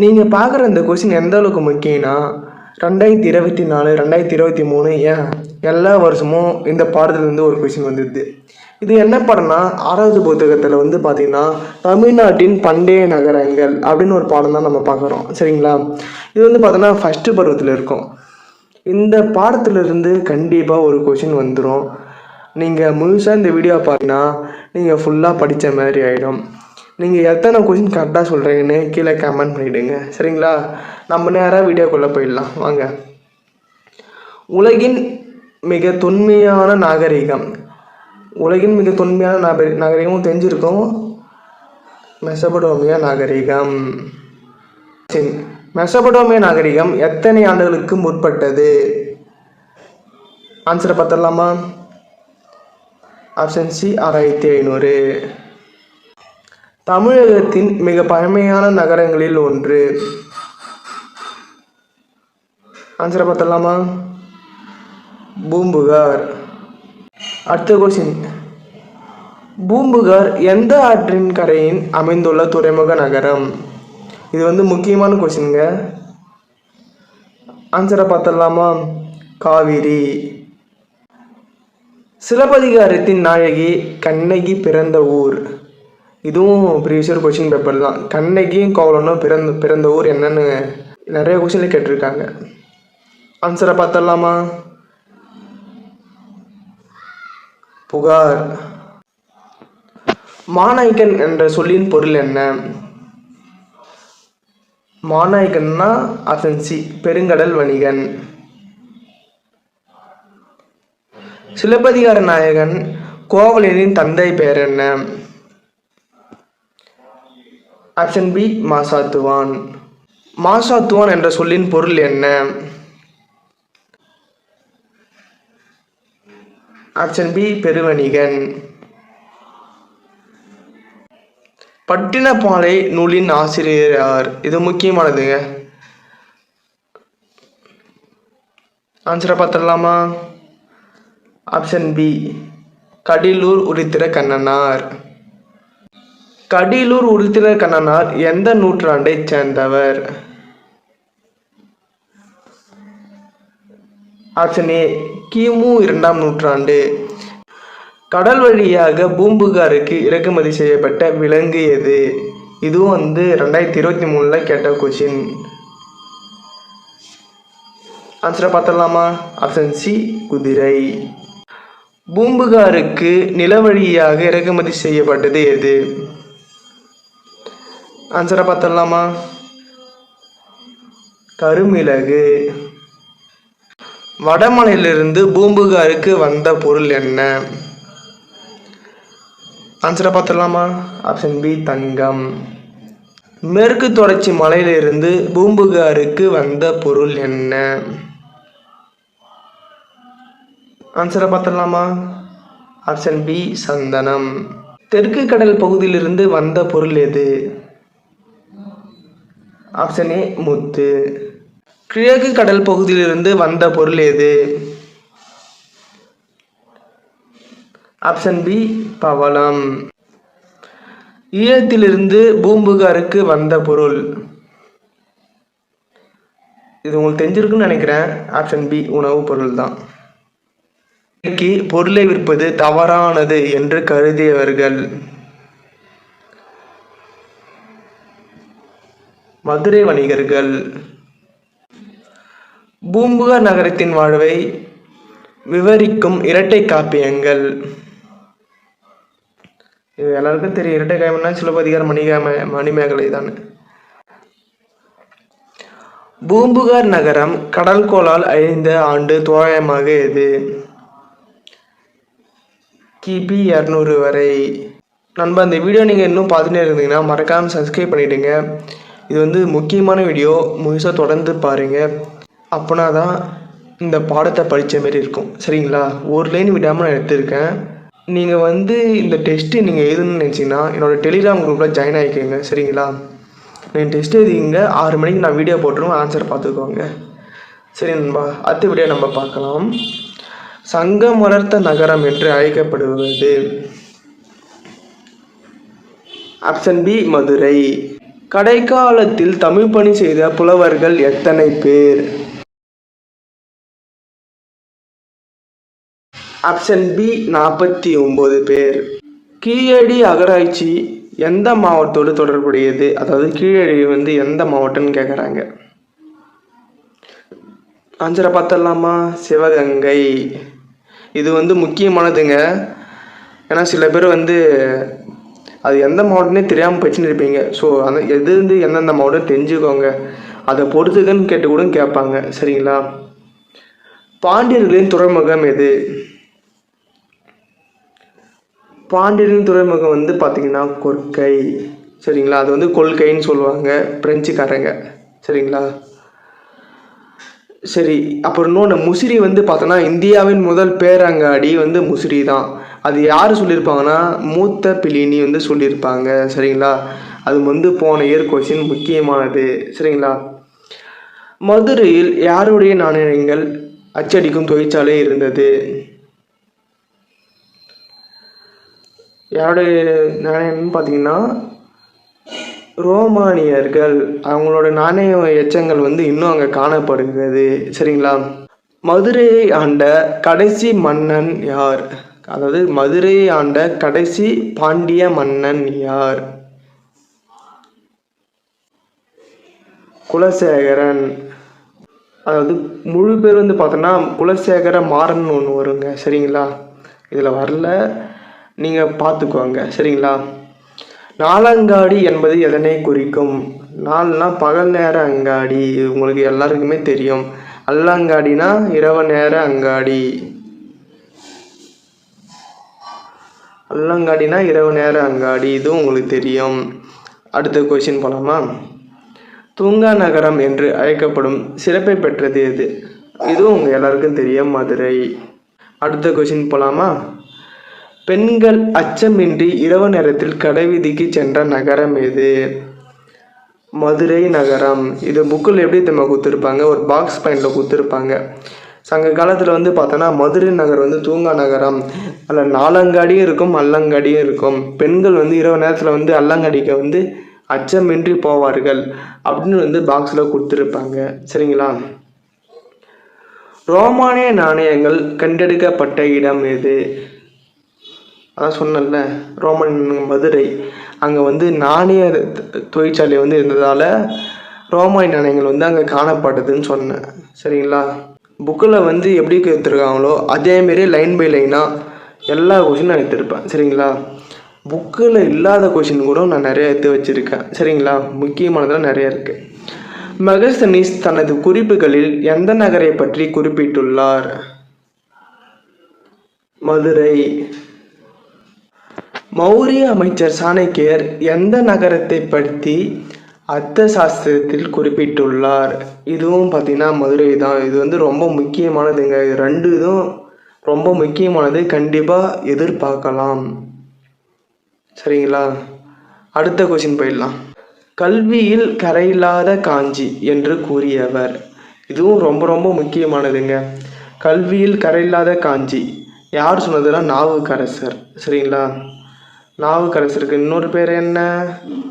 நீங்கள் பார்க்குற இந்த கொஸ்டின் எந்த அளவுக்கு முக்கியம்னா 2024 2023 ஏன் எல்லா வருஷமும் இந்த பாடத்துலேருந்து ஒரு கொஸ்டின் வந்துடுது. இது என்ன படம்னா 6வது புத்தகத்தில் வந்து பார்த்திங்கன்னா தமிழ்நாட்டின் பண்டைய நகரங்கள் அப்படின்னு ஒரு பாடம் தான் நம்ம பார்க்குறோம். சரிங்களா? இது வந்து பார்த்தோன்னா ஃபஸ்ட்டு பருவத்தில் இருக்கும். இந்த பாடத்திலிருந்து கண்டிப்பாக ஒரு கொஸ்டின் வந்துடும். நீங்கள் முழுசாக இந்த வீடியோ பார்த்தீங்கன்னா நீங்கள் ஃபுல்லாக படித்த மாதிரி ஆகிடும். நீங்கள் எத்தனை கொஸ்டின் கரெக்டாக சொல்கிறீங்கன்னு கீழே கமெண்ட் பண்ணிவிடுங்க. சரிங்களா? நம்ம நேராக வீடியோக்குள்ளே போயிடலாம் வாங்க. உலகின் மிக தொன்மையான நாகரிகம். உலகின் மிக தொன்மையான நாகரிகமும் தெரிஞ்சிருக்கும். மெசபடோமியா நாகரிகம். மெசபடோமியா நாகரிகம் எத்தனை ஆண்டுகளுக்கு முற்பட்டது? ஆன்சரை பார்த்துடலாமா? Option C 6500. தமிழகத்தின் மிக பழமையான நகரங்களில் ஒன்று. ஆன்சரை பார்த்துடலாமா? பூம்புகார். அடுத்த கொஸ்டின், பூம்புகார் எந்த ஆற்றின் கரையில் அமைந்துள்ள துறைமுக நகரம்? இது வந்து முக்கியமான கொஸ்டின்ங்க. ஆன்சரை பார்த்துடலாமா? காவிரி. சிலப்பதிகாரத்தின் நாயகி கண்ணகி பிறந்த ஊர். இதுவும் ப்ரீவியஸ் இயர் கொஸ்டின் பேப்பர் தான். கண்ணகியும் கோவலனும் பிறந்த ஊர் என்னன்னு நிறைய கொஸ்டினில் கேட்டிருக்காங்க. ஆன்சரை பார்த்துடலாமா? புகார். மாநாய்க்கன் என்ற சொல்லின் பொருள் என்ன? மாநாய்க்கன்னா ஆப்ஷன் சி பெருங்கடல் வணிகன். சிலப்பதிகார நாயகன் கோவலனின் தந்தை பெயர் என்ன? Option B Masattuvan. மாசாத்துவான் என்ற சொல்லின் பொருள் என்ன? Option B பெருவணிகன். பட்டினப்பாலை நூலின் ஆசிரியர் யார்? இது முக்கியமானதுங்க. ஆன்சரை பார்த்துடலாமா? Option B Kadalur Uruthira Kannanar. கடலூர் உருத்திர கண்ணனார் எந்த நூற்றாண்டை சேர்ந்தவர்? ஆப்ஷன் ஏ கிமு 2ஆம் நூற்றாண்டு. கடல் வழியாக பூம்புகாருக்கு இறக்குமதி செய்யப்பட்ட விலங்கு எது? இதுவும் வந்து 2023 கேட்ட கொஸ்டின். ஆன்சரை பார்த்துடலாமா? ஆப்ஷன் சி குதிரை. பூம்புகாருக்கு நில வழியாக இறக்குமதி செய்யப்பட்டது எது? ஆன்சரை பார்த்துடலாமா? கருமிளகு. வடமலையிலிருந்து பூம்புகாருக்கு வந்த பொருள் என்ன? ஆன்சரை பார்த்துடலாமா? ஆப்ஷன் பி தங்கம். மேற்கு தொடர்ச்சி மலையிலிருந்து பூம்புகாருக்கு வந்த பொருள் என்ன? ஆன்சரை பார்த்துடலாமா? ஆப்ஷன் பி சந்தனம். தெற்கு கடல் பகுதியிலிருந்து வந்த பொருள் எது? ஆப்ஷன் ஏ முத்து. கிழக்கு கடல் பகுதியிலிருந்து வந்த பொருள் எது? ஆப்ஷன் பி பவளம். ஈழத்திலிருந்து பூம்புகாருக்கு வந்த பொருள். இது உங்களுக்கு தெரிஞ்சிருக்குன்னு நினைக்கிறேன். ஆப்ஷன் பி உணவு பொருள் தான். பொருளை விற்பது தவறானது என்று கருதியவர்கள். மதுரை வணிகர்கள். பூம்புகார் நகரத்தின் வாழ்வை விவரிக்கும் இரட்டை காப்பியங்கள். இது எல்லாருக்கும் தெரியும். இரட்டை காப்பியம்னா சிலப்பதிகார மணிமேகலை தான். பூம்புகார் நகரம் கடல்கோளால் அழிந்த ஆண்டு தோராயமாக எது? கிபி 200 வரை. நண்பா, இந்த வீடியோ நீங்கள் இன்னும் பார்த்துட்டே இருந்தீங்கன்னா மறக்காமல் சப்ஸ்கிரைப் பண்ணிவிடுங்க. இது வந்து முக்கியமான வீடியோ, முழுசாக தொடர்ந்து பாருங்கள். அப்படின்னா தான் இந்த பாடத்தை படித்த மாரி இருக்கும். சரிங்களா? ஒரு லைன் விடாமல் நான் எடுத்திருக்கேன். நீங்கள் வந்து இந்த டெஸ்ட்டு நீங்கள் எழுதணும்னு நினச்சிங்கன்னா என்னோடய டெலிகிராம் குரூப்பில் ஜாயின் ஆகிக்கோங்க. சரிங்களா? நீங்கள் டெஸ்ட் எழுதிங்க. 6 மணிக்கு நான் வீடியோ போட்டுருவேன். ஆன்சர் பார்த்துக்கோங்க. சரி நண்பா, அடுத்த வீடியோ நம்ம பார்க்கலாம். சங்கம் வளர்த்த நகரம் என்று அழைக்கப்படுவது. Option B Madurai. கடைக்காலத்தில் தமிழ் பணி செய்த புலவர்கள் எத்தனை பேர்? ஆப்ஷன் பி 49 பேர். கீழடி அகராய்ச்சி எந்த மாவட்டத்தோடு தொடர்புடையது? அதாவது கீழடி எந்த மாவட்டம்னு கேட்குறாங்க. ஆன்சரை பார்த்துடலாமா? சிவகங்கை. இது முக்கியமானதுங்க. ஏன்னா சில பேர் அது எந்த மாவட்டம்னே தெரியாமல் போச்சுன்னு இருப்பீங்க. ஸோ எது எந்தெந்த மாவட்டம் தெரிஞ்சுக்கோங்க. அதை பொறுத்துக்கன்னு கேட்டு கூட கேட்பாங்க. சரிங்களா? பாண்டியர்களின் துறைமுகம் எது? பாண்டியர்களின் துறைமுகம் பார்த்தீங்கன்னா கொற்கை. சரிங்களா? அது கொள்கைன்னு சொல்லுவாங்க பிரெஞ்சுக்காரங்க. சரிங்களா? சரி, அப்புறம் இன்னொன்று முசிறி பார்த்தோன்னா இந்தியாவின் முதல் பேரங்காடி முசிறி தான். அது யார் சொல்லியிருப்பாங்கன்னா மூத்த பிலினி சொல்லியிருப்பாங்க. சரிங்களா? அது போன இயர் கொஸ்டின் முக்கியமானது. சரிங்களா? மதுரையில் யாருடைய நாணயங்கள் அச்சடிக்கும் தொழிற்சாலை இருந்தது? யாருடைய நாணயம்னு பார்த்தீங்கன்னா ரோமானியர்கள். அவங்களோட நாணய எச்சங்கள் இன்னும் அங்கே காணப்படுகிறது. சரிங்களா? மதுரையை ஆண்ட கடைசி மன்னன் யார்? அதாவது மதுரையை ஆண்ட கடைசி பாண்டிய மன்னன் யார்? குலசேகரன். அதாவது முழு பேர் பார்த்தோன்னா குலசேகர மாறன் ஒன்று வருங்க. சரிங்களா? இதில் வரல, நீங்கள் பார்த்துக்குவாங்க. சரிங்களா? நாலங்காடி என்பது எதனை குறிக்கும்? நாலுனா பகல் நேர அங்காடி. உங்களுக்கு எல்லாருக்குமே தெரியும். அல்லங்காடினா இரவு நேர அங்காடி. அல்லங்காடினா இரவு நேர அங்காடி. இதுவும் உங்களுக்கு தெரியும். அடுத்த கொஸ்டின் போலாமா? தூங்கா நகரம் என்று அழைக்கப்படும் சிறப்பை பெற்றது எது? இதுவும் உங்கள் எல்லாருக்கும் தெரியும், மதுரை. அடுத்த கொஸ்டின் போலாமா? பெண்கள் அச்சமின்றி இரவு நேரத்தில் கடைவீதிக்கு சென்ற நகரம் எது? மதுரை நகரம். இது புக்கில் எப்படி நம்ம கொடுத்துருப்பாங்க, ஒரு பாக்ஸ் பாயிண்டில் கொடுத்துருப்பாங்க. சங்க காலத்தில் பார்த்தோன்னா மதுரை நகர் தூங்கா நகரம். அதில் நாலங்காடியும் இருக்கும் அல்லங்காடியும் இருக்கும். பெண்கள் இரவு நேரத்தில் அல்லங்காடிக்கு அச்சமின்றி போவார்கள் அப்படின்னு பாக்ஸில் கொடுத்துருப்பாங்க. சரிங்களா? ரோமானிய நாணயங்கள் கண்டெடுக்கப்பட்ட இடம் எது? அதான் சொன்னல, ரோமன் மதுரை. அங்கே நாணய தொழிற்சாலை இருந்ததால் ரோமானிய நாணயங்கள் அங்கே காணப்பட்டதுன்னு சொன்னேன். சரிங்களா? புக்கில் எப்படி எடுத்துருக்காங்களோ அதேமாரி லைன் பை லைனாக எல்லா கொஷினும் நான் எடுத்துருப்பேன். சரிங்களா? புக்கில் இல்லாத கொஷின் கூட நான் நிறைய எடுத்து வச்சுருக்கேன். சரிங்களா? முக்கியமானதெல்லாம் நிறைய இருக்குது. மெகஸ்தனிஸ் தனது குறிப்புகளில் எந்த நகரை பற்றி குறிப்பிட்டுள்ளார்? மதுரை. மௌரிய அமைச்சர் சாணக்கியர் எந்த நகரத்தை பற்றி அர்த்த சாஸ்திரத்தில் குறிப்பிட்டுள்ளார்? இதுவும் பார்த்தீங்கன்னா மதுரை தான். இது ரொம்ப முக்கியமானதுங்க. இது ரெண்டு இதுவும் ரொம்ப முக்கியமானது, கண்டிப்பாக எதிர்பார்க்கலாம். சரிங்களா? அடுத்த கொஸ்டின் போயிடலாம். கல்வியில் கரையில்லாத காஞ்சி என்று கூறியவர்? இதுவும் ரொம்ப ரொம்ப முக்கியமானதுங்க. கல்வியில் கரையில்லாத காஞ்சி யார் சொன்னதுன்னா நாவுக்கரசர். சரிங்களா? நாவுக்கரசருக்கு இன்னொரு பேர் என்ன?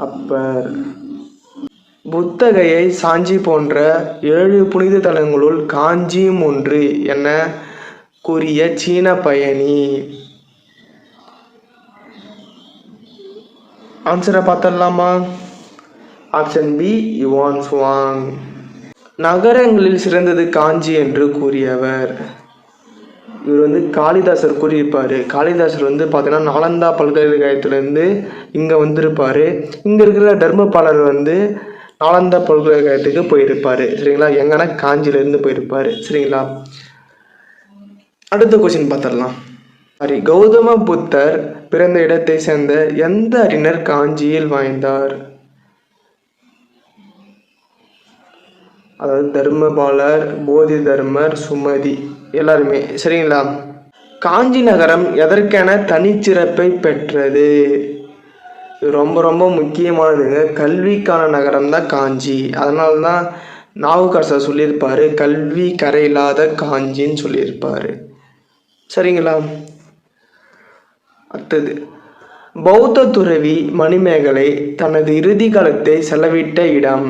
அப்பர். புத்தகையை சாஞ்சி போன்ற 7 புனித தலங்களுள் காஞ்சியும் ஒன்று என கூறிய சீன பயணி? ஆன்சரை பார்த்துடலாமா? Option B Yuan Chwang. நகரங்களில் சிறந்தது காஞ்சி என்று கூறியவர்? இவர் காளிதாசர் கூறியிருப்பார். காளிதாசர் பார்த்தீங்கன்னா நாலந்தா பல்கலைக்கழகத்துலேருந்து இங்கே வந்திருப்பார். இங்கே இருக்கிற தர்மபாலர் நாலந்தா பல்கலைக்கழகத்துக்கு போயிருப்பார். சரிங்களா? எங்கன்னா காஞ்சியிலேருந்து போயிருப்பார். சரிங்களா? அடுத்த கொஸ்டின் பார்த்துடலாம். சரி, கௌதம புத்தர் பிறந்த இடத்தை சேர்ந்த எந்த அறிஞர் காஞ்சியில் வாழ்ந்தார்? அதாவது தர்மபாலர், போதி தர்மர், சுமதி எல்லாருமே. சரிங்களா? காஞ்சி நகரம் எதற்கென தனிச்சிறப்பை பெற்றது? ரொம்ப ரொம்ப முக்கியமானதுங்க. கல்விக்கான நகரம் தான் காஞ்சி. அதனால தான் நாவுக்கரசர் சொல்லியிருப்பார் கல்வி கரையில்லாத காஞ்சின்னு சொல்லியிருப்பார். சரிங்களா? அடுத்தது பௌத்த துறவி மணிமேகலை தனது இறுதி காலத்தை செலவிட்ட இடம்.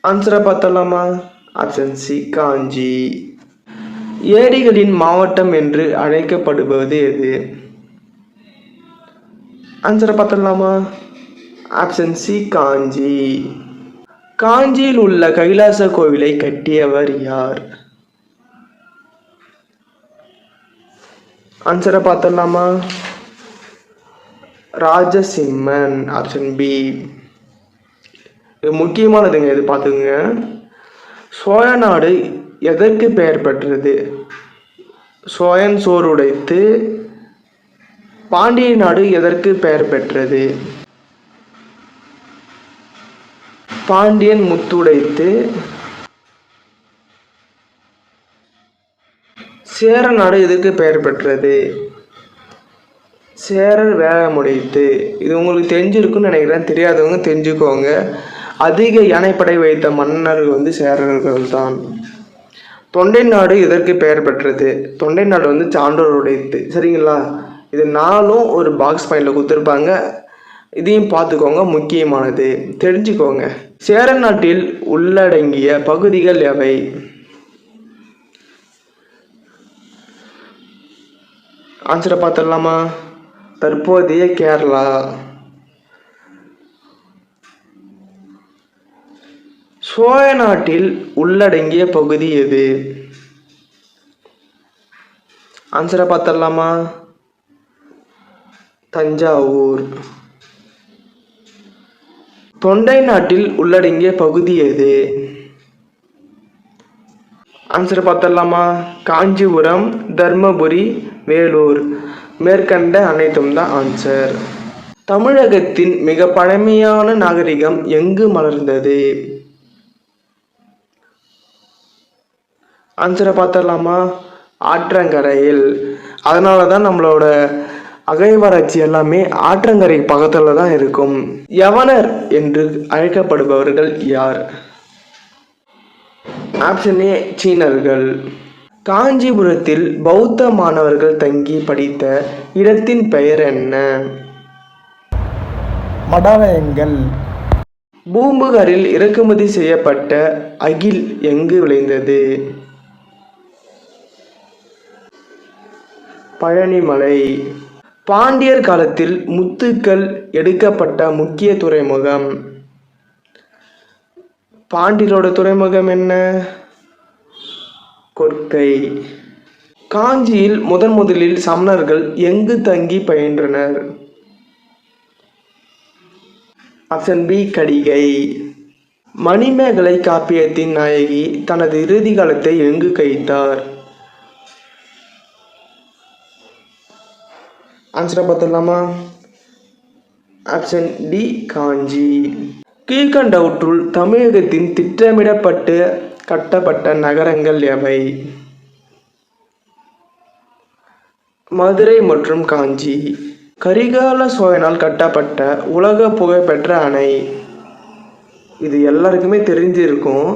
ஆன்சரை பார்த்தலாமா? ஆப்ஷன் சி காஞ்சி. ஏரிகளின் மாவட்டம் என்று அழைக்கப்படுவது எது? ஆன்சரை பார்த்தலாமா? ஆப்ஷன் சி காஞ்சி. காஞ்சியில் உள்ள கைலாச கோவிலை கட்டியவர் யார்? ஆன்சரை பார்த்தலாமா? ராஜசிம்மன். Option B. இது முக்கியமானதுங்க, இது பார்த்துக்குங்க. சோழ நாடு எதற்கு பெயர் பெற்றது? சோழன் சோறு உடைத்து. பாண்டிய நாடு எதற்கு பெயர் பெற்றது? பாண்டியன் முத்துடைத்து. சேர நாடு எதற்கு பெயர் பெற்றது? சேரர் வேகமுடைத்து. இது உங்களுக்கு தெரிஞ்சிருக்குன்னு நினைக்கிறேன், தெரியாதவங்க தெரிஞ்சுக்கோங்க. அதிக யானைப்படை வைத்த மன்னர்கள் சேரர்கள் தான். தொண்டை நாடு எதற்கு பெயர் பெற்றது? தொண்டை நாடு சான்றோர் உடைத்து. சரிங்களா? இது நாலும் ஒரு பாக்ஸ் பாயிண்டில் கொடுத்துருப்பாங்க, இதையும் பார்த்துக்கோங்க, முக்கியமானது தெரிஞ்சுக்கோங்க. சேர நாட்டில் உள்ளடங்கிய பகுதிகள் எவை? ஆன்சரை பார்த்துடலாமா? தற்போதைய கேரளா. சோழ நாட்டில் உள்ளடங்கிய பகுதி எது? ஆன்சரை பார்த்துடலாமா? தஞ்சாவூர். தொண்டை நாட்டில் உள்ளடங்கிய பகுதி எது? ஆன்சரை பார்த்தலாமா? காஞ்சிபுரம், தர்மபுரி, வேலூர். மேற்கண்ட அனைத்தும் தான் ஆன்சர். தமிழகத்தின் மிக பழமையான நாகரிகம் எங்கு மலர்ந்தது? ஆன்சரை பார்த்தலாமா? ஆற்றங்கரையில். அதனால தான் நம்மளோட அகழ்வாராய்ச்சி எல்லாமே ஆற்றங்கரை பக்கத்தில் தான் இருக்கும். யவனர் என்று அழைக்கப்படுபவர்கள் யார்? ஆப்ஷன் ஏ சீனர்கள். காஞ்சிபுரத்தில் பௌத்த மாணவர்கள் தங்கி படித்த இடத்தின் பெயர் என்ன? மடாலயங்கள். பூம்புகாரில் இறக்குமதி செய்யப்பட்ட அகில் எங்கு விளைந்தது? பழனிமலை. பாண்டியர் காலத்தில் முத்துக்கள் எடுக்கப்பட்ட முக்கிய துறைமுகம். பாண்டியரோட துறைமுகம் என்ன? கொற்கை. காஞ்சியில் முதலில் சமணர்கள் எங்கு தங்கி பயின்றனர்? ஆப்ஷன் பி கடிகை. மணிமேகலை காப்பியத்தின் நாயகி தனது இறுதி காலத்தை எங்கு கழித்தார்? ஆன்சரை பார்த்துடலாமா? ஆப்ஷன் டி காஞ்சி. கீழ்கண்டவற்றுள் தமிழகத்தின் திட்டமிடப்பட்டு கட்டப்பட்ட நகரங்கள் எவை? மதுரை மற்றும் காஞ்சி. கரிகால சோழனால் கட்டப்பட்ட உலக புகழ்பெற்ற அணை. இது எல்லாருக்குமே தெரிஞ்சிருக்கும்.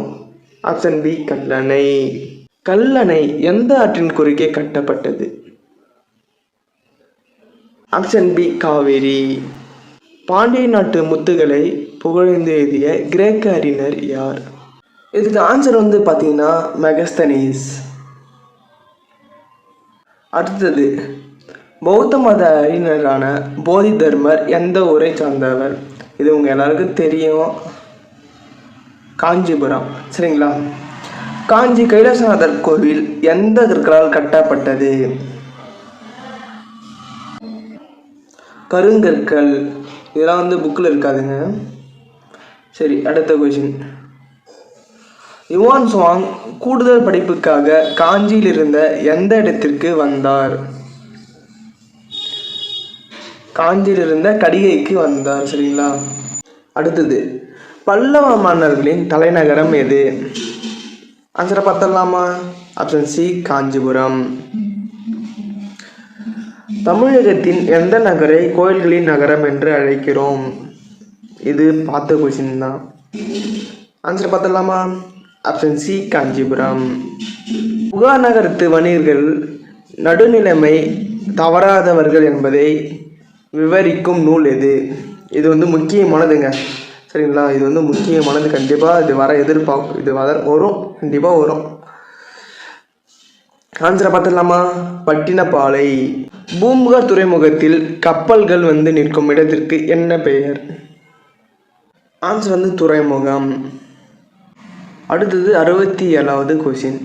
Option B Kallanai. கல்லணை எந்த ஆற்றின் குறுக்கே கட்டப்பட்டது? Option B Kaveri. பாண்டிய நாட்டு முத்துகளை புகழ்ந்து எழுதிய கிரேக்க அறிஞர் யார்? இதுக்கு ஆன்சர் பார்த்தீங்கன்னா மெகஸ்தனீஸ். அடுத்தது, பௌத்த மத அறிஞரான போதி தர்மர் எந்த ஊரை சார்ந்தவர்? இது உங்கள் எல்லாருக்கும் தெரியும், காஞ்சிபுரம். சரிங்களா? காஞ்சி கைலாசநாதர் கோவில் எந்த கற்களால் கட்டப்பட்டது? கருங்கற்கள். இதெல்லாம் புக்கில் இருக்காதுங்க. சரி, அடுத்த கொஷின். யுவான் சுவாங் கூடுதல் படிப்புக்காக காஞ்சியில் இருந்த எந்த இடத்திற்கு வந்தார்? காஞ்சியில் இருந்த கடிகைக்கு வந்தார். சரிங்களா? அடுத்தது, பல்லவ மன்னர்களின் தலைநகரம் எது? ஆன்சரை பார்த்தலாமா? Option C Kanchipuram. தமிழகத்தின் எந்த நகரை கோயில்களின் நகரம் என்று அழைக்கிறோம்? இது பார்த்த கொஸ்டின் தான். ஆன்சர் பார்த்தலாமா? Option C Kanchipuram. புகார் நகரத்து வணிகர்கள் நடுநிலைமை தவறாதவர்கள் என்பதை விவரிக்கும் நூல் எது? இது வந்து முக்கியமானதுங்க. சரிங்களா? இது வந்து முக்கியமானது. கண்டிப்பாக இது வரும், கண்டிப்பாக வரும். ஆன்சரை பார்த்துடலாமா? பட்டினப்பாலை. பூம்புகார் துறைமுகத்தில் கப்பல்கள் வந்து நிற்கும் இடத்திற்கு என்ன பெயர்? ஆன்சர் வந்து துறைமுகம். அடுத்தது 67வது கொஸ்டின்.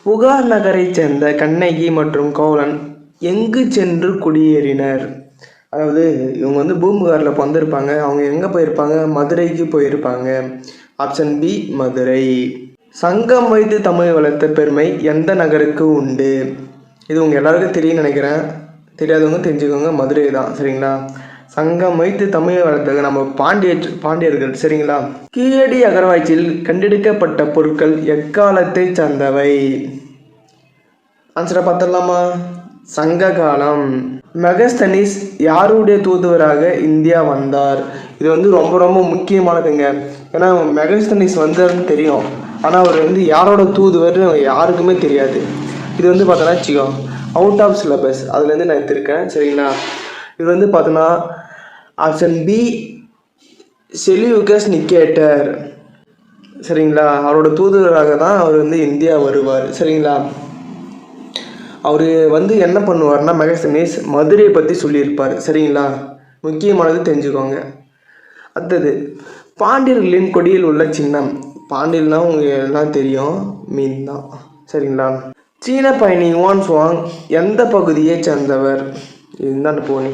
புகார் நகரைச் சேர்ந்த கண்ணகி மற்றும் கோவலன் எங்கு சென்று குடியேறினர்? அதாவது இவங்க வந்து பூம்புகாரில் பிறந்திருப்பாங்க. அவங்க எங்கே போயிருப்பாங்க? மதுரைக்கு போயிருப்பாங்க. Option B Madurai. சங்கம் வைத்து தமிழ் வளர்த்த பெருமை எந்த நகருக்கு உண்டு? இது உங்கள் எல்லாருக்கும் தெரியும்னு நினைக்கிறேன். தெரியாதவங்க தெரிஞ்சுக்கோங்க, மதுரை தான். சரிங்களா? சங்கம் வைத்து தமிழ் வளர்த்தது நம்ம பாண்டியர்கள். சரிங்களா? கீழடி அகழ்வாய்ச்சியில் கண்டெடுக்கப்பட்ட பொருட்கள் எக்காலத்தை சார்ந்தவை? ஆன்சரை பார்த்துடலாமா? சங்க காலம். மெகஸ்தனிஸ் யாருடைய தூதுவராக இந்தியா வந்தார்? இது வந்து ரொம்ப ரொம்ப முக்கியமானதுங்க. ஏன்னா மெகஸ்தனிஸ் வந்தார்னு தெரியும், ஆனால் அவர் வந்து யாரோட தூதுவர்னு யாருக்குமே தெரியாது. இது வந்து பார்த்தோன்னா வச்சுக்கோ, அவுட் ஆஃப் சிலபஸ் அதுலேருந்து நான் எடுத்திருக்கேன். சரிங்களா? இது வந்து பார்த்தோன்னா ஆப்ஷன் பி செலியூக்கஸ் நிக்கேட்டர். சரிங்களா? அவரோட தூதுவராக தான் அவர் வந்து இந்தியா வருவார். சரிங்களா? அவர் வந்து என்ன பண்ணுவார்னா, மெகஸ்தனிஸ் மதுரையை பற்றி சொல்லியிருப்பார். சரிங்களா? முக்கியமானது தெரிஞ்சுக்கோங்க. அடுத்தது, பாண்டியர்களின் கொடியில் உள்ள சின்னம். பாண்டியர்னா உங்களுக்கு எல்லாம் தெரியும், மீன் தான். சரிங்களா? சீன பயணி யுவான் சுவாங் எந்த பகுதியை சேர்ந்தவர்? இதுதான் போனி.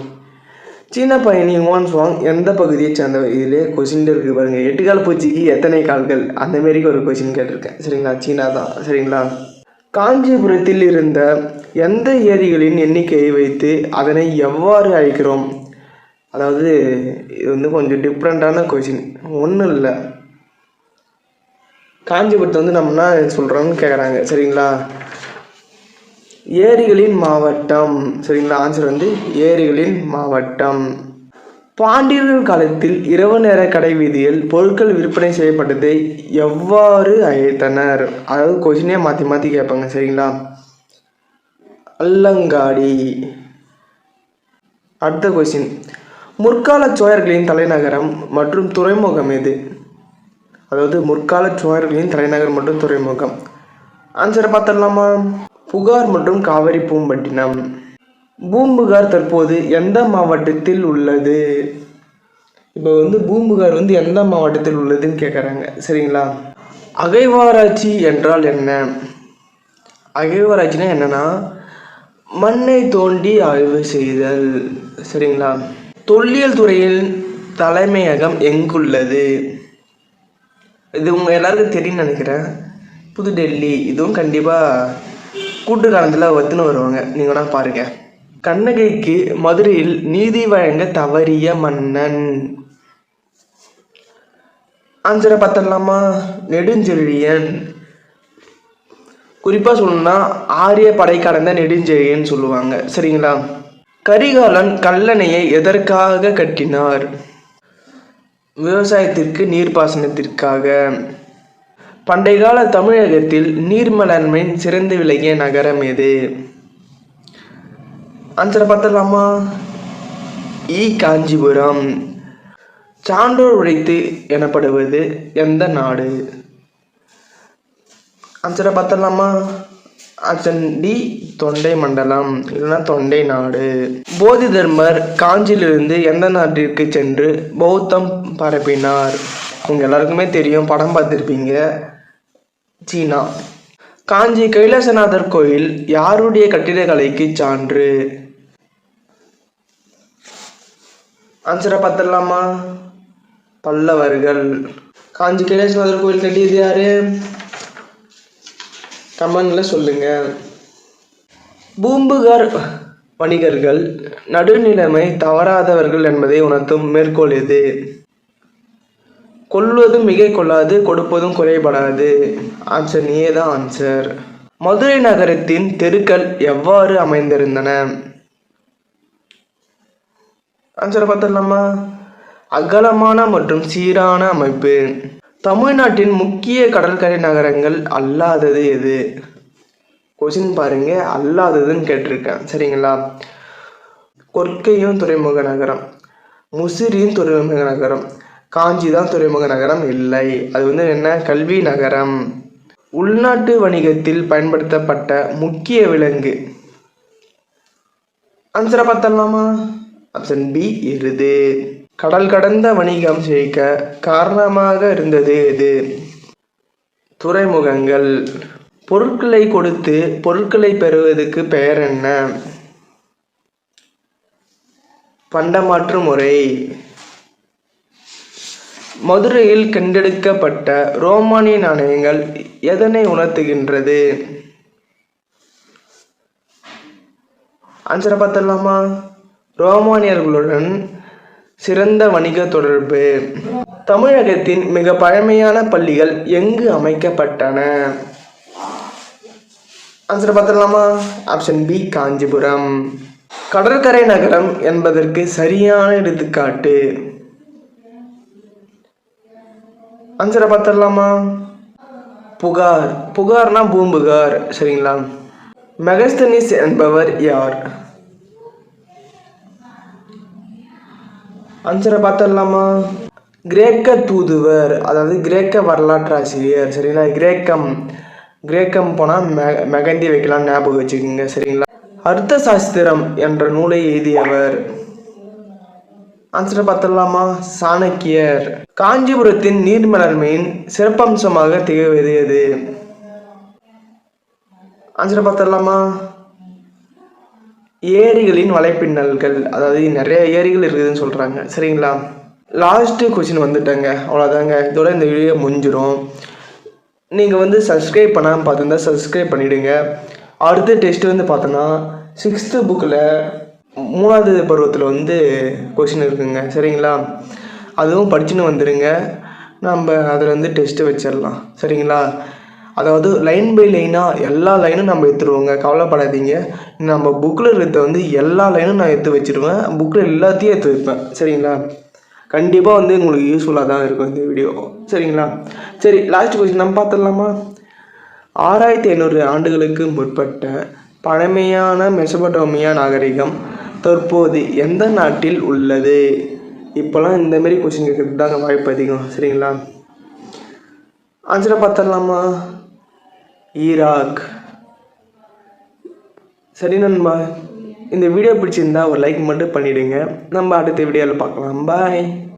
சீன பயணி யுவான் சுவாங் எந்த பகுதியை சேர்ந்தவர்? இதிலே கொஸ்டின் இருக்குது பாருங்க. 8 கால் பூச்சிக்கு எத்தனை கால்கள்? அந்த மாரி ஒரு கொஸ்டின் கேட்டிருக்கேன். சரிங்களா? சீனா தான். சரிங்களா? காஞ்சிபுரத்தில் இருந்த எந்த ஏரிகளின் எண்ணிக்கையை வைத்து அதனை எவ்வாறு அழைக்கிறோம்? அதாவது இது வந்து கொஞ்சம் டிஃப்ரெண்ட்டான கொஸ்டின். ஒன்றும் இல்லை, காஞ்சிபுரத்தை வந்து நம்ம என்ன சொல்கிறோம்னு கேட்குறாங்க. சரிங்களா? ஏரிகளின் மாவட்டம். சரிங்களா? ஆன்சர் வந்து ஏரிகளின் மாவட்டம். பாண்டியர்கள் காலத்தில் இரவு நேர கடை வீதியில் பொருட்கள் விற்பனை செய்யப்பட்டதை எவ்வாறு அழைத்தனர்? அதாவது கொஸ்டினே மாற்றி மாற்றி கேட்பாங்க. சரிங்களா? அல்லங்காடி. அடுத்த கொஸ்டின், முற்கால சோழர்களின் தலைநகரம் மற்றும் துறைமுகம் எது? அதாவது முற்கால சோழர்களின் தலைநகர் மற்றும் துறைமுகம். ஆன்சரை பார்த்துடலாமா? புகார் மற்றும் காவிரி பூம்பட்டினம். பூம்புகார் தற்போது எந்த மாவட்டத்தில் உள்ளது? இப்போ வந்து பூம்புகார் வந்து எந்த மாவட்டத்தில் உள்ளதுன்னு கேட்குறாங்க. சரிங்களா? அகழ்வாராய்ச்சி என்றால் என்ன? அகழ்வாராய்ச்சினா என்னன்னா, மண்ணை தோண்டி ஆய்வு செய்தல். சரிங்களா? தொல்லியல் துறையில் தலைமையகம் எங்குள்ளது? இது உங்கள் எல்லாருக்கும் தெரியும்னு நினைக்கிறேன். புதுடெல்லி. இதுவும் கண்டிப்பாக கூட்டு காலத்தில் ஒத்துன்னு வருவாங்க. நீங்கன்னா பாருங்க. கண்ணகைக்கு மதுரையில் நீதி வழங்க தவறிய மன்னன். ஆன்சரை பார்த்துடலாமா? நெடுஞ்செழியன். குறிப்பாக சொல்லணும்னா ஆரிய படை கடந்த நெடுஞ்செழியன் சொல்லுவாங்க. சரிங்களா? கரிகாலன் கல்லணையை எதற்காக கட்டினார்? விவசாயத்திற்கு, நீர்ப்பாசனத்திற்காக. பண்டைய கால தமிழகத்தில் நீர் மேலாண்மை சிறந்து விளங்கிய நகரம் எது? ஆன்சரை பார்த்துடலாமா? காஞ்சிபுரம். சான்றோர் உழைத்து எனப்படுவது எந்த நாடு? ஆன்சரை பார்த்துடலாமா? ஆப்ஷன் டி தொண்டை மண்டலம், இல்லைன்னா தொண்டை நாடு. போதி தர்மர் காஞ்சியிலிருந்து எந்த நாட்டிற்கு சென்று பௌத்தம் பரப்பினார்? உங்க எல்லாருக்குமே தெரியும், படம் பார்த்துருப்பீங்க, சீனா. காஞ்சி கைலாசநாதர் கோயில் யாருடைய கட்டிடக்கலைக்கு சான்று? ஆன்சரை பார்த்துடலாமா? பல்லவர்கள். காஞ்சி கைலாசநாதர் கோயில் கட்டியது யாரு? கமெண்ட்ல சொல்லுங்க. பூம்புகார் வணிகர்கள் நடுநிலைமை தவறாதவர்கள் என்பதை உணர்த்தும் மேற்கோள் எது? கொள்வதும் மிகை கொள்ளாது, கொடுப்பதும் குறைபடாது. ஆப்ஷன் ஏ தான் ஆன்சர். மதுரை நகரத்தின் தெருக்கள் எவ்வாறு அமைந்திருந்தன? ஆன்சரை பார்த்துடலாமா? அகலமான மற்றும் சீரான அமைப்பு. தமிழ்நாட்டின் முக்கிய கடற்கரை நகரங்கள் அல்லாதது எது? கொஷின் பாருங்க, அல்லாததுன்னு கேட்டிருக்கேன். சரிங்களா? கொற்கையும் துறைமுக நகரம், முசிறியும் துறைமுக நகரம், காஞ்சி தான் துறைமுக நகரம் இல்லை. அது வந்து என்ன? கல்வி நகரம். உள்நாட்டு வணிகத்தில் பயன்படுத்தப்பட்ட முக்கிய விலங்கு. ஆன்சரை பார்த்தலாமா? ஆப்ஷன் பி எருது. கடல் கடந்த வணிகம் செழிக்க காரணமாக இருந்தது எது? துறைமுகங்கள். பொருட்களை கொடுத்து பொருட்களை பெறுவதற்கு பெயர் என்ன? பண்டமாற்று முறை. மதுரையில் கண்டெடுக்கப்பட்ட ரோமானிய நாணயங்கள் எதனை உணர்த்துகின்றது? ஆன்சரை பார்த்தலாமா? ரோமானியர்களுடன் சிறந்த வணிக தொடர்பு. தமிழகத்தின் மிக பழமையான பள்ளிகள் எங்கு அமைக்கப்பட்டன? ஆன்சரை பார்த்தலாமா? Option B Kanchipuram. கடற்கரை நகரம் என்பதற்கு சரியான எடுத்துக்காட்டு. ஆன்சரை பார்த்தலாமா? புகார். புகார்னா பூம்புகார். சரிங்களா? மெகஸ்தனிஸ் என்பவர் யார்? ஆன்சரை பார்த்தலாமா? கிரேக்க தூதுவர், அதாவது கிரேக்க வரலாற்று ஆசிரியர். சரிங்களா? கிரேக்கம் போனால் மெகந்தி வைக்கலாம், ஞாபகம் வச்சுக்கோங்க. சரிங்களா? அர்த்த சாஸ்திரம் என்ற நூலை எழுதியவர். ஆன்சரை பார்த்தலாமா? சாணக்கியர். காஞ்சிபுரத்தின் நீர் மேலாண்மையின் சிறப்பம்சமாக திகழ்வது எது? ஆன்சரை பார்த்தலாமா? ஏரிகளின் வலைப்பின்னல்கள், அதாவது நிறைய ஏரிகள் இருக்குதுன்னு சொல்கிறாங்க. சரிங்களா? லாஸ்ட்டு கொஸ்டின் வந்துட்டேங்க, அவ்வளோதாங்க. இதோட இந்த வீடியோ முடிஞ்சிடும். நீங்கள் வந்து சப்ஸ்கிரைப் பண்ணாமல் பார்த்துருந்தா சப்ஸ்கிரைப் பண்ணிவிடுங்க. அடுத்த டெஸ்ட் வந்து பார்த்தோன்னா 6th புக்கில் 3வது பருவத்தில் வந்து கொஸ்டின் இருக்குங்க. சரிங்களா? அதுவும் படிச்சுன்னு வந்துடுங்க. நம்ம அதில் வந்து டெஸ்ட்டு வச்சிடலாம். சரிங்களா? அதாவது லைன் பை லைனாக எல்லா லைனும் நம்ம எடுத்துருவோங்க, கவலைப்படாதீங்க. நம்ம புக்கில் இருக்கிறத வந்து எல்லா லைனும் நான் எடுத்து வச்சுருவேன், புக்கில் எல்லாத்தையும் எடுத்து வைப்பேன். சரிங்களா? கண்டிப்பாக வந்து உங்களுக்கு யூஸ்ஃபுல்லாக தான் இருக்கும் இந்த வீடியோ. சரிங்களா? சரி, லாஸ்ட் கொஸ்டின் நம்ம பார்த்துடலாமா? 6500 ஆண்டுகளுக்கு முற்பட்ட பழமையான மெசபடோமியா நாகரிகம் தற்போது எந்த நாட்டில் உள்ளது? இப்போலாம் இந்தமாரி கொஸ்டின் கேட்குறது தாங்க வாய்ப்பு அதிகம். சரிங்களா? ஆன்சரை பார்த்துடலாமா? ஈராக். சரி நண்பா, இந்த வீடியோ பிடிச்சிருந்தா ஒரு லைக் மட்டும் பண்ணிவிடுங்க. நம்ம அடுத்த வீடியோவில் பார்க்கலாம். பாய்.